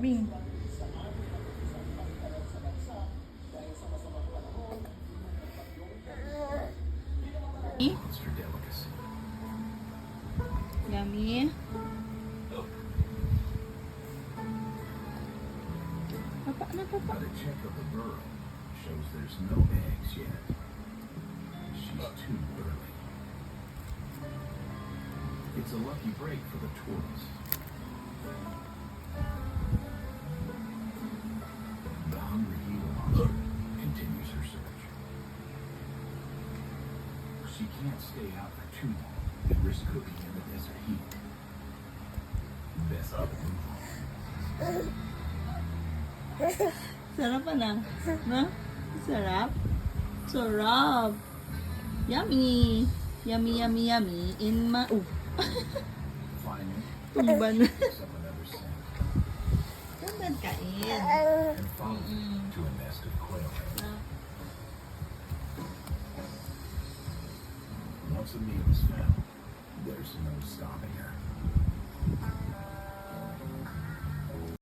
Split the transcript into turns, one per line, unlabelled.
Bing.
It's your delicacy.
Yummy. Papa na papa.
But a check of the burrow shows there's no eggs yet. She's too early. It's a lucky break for the tortoise. The hungry Gila monster continues her search. She can't stay out for too long and risk cooking in the desert heat. Best get a move on.
Sarap na. No? Sarap. Sarap. Yummy. Yummy, yummy, yummy. In my...
Finally,
Tumban.
someone ever sent.
Tumban kain.
And followed to a nest of quail. Once a meal is found, there's no stopping her.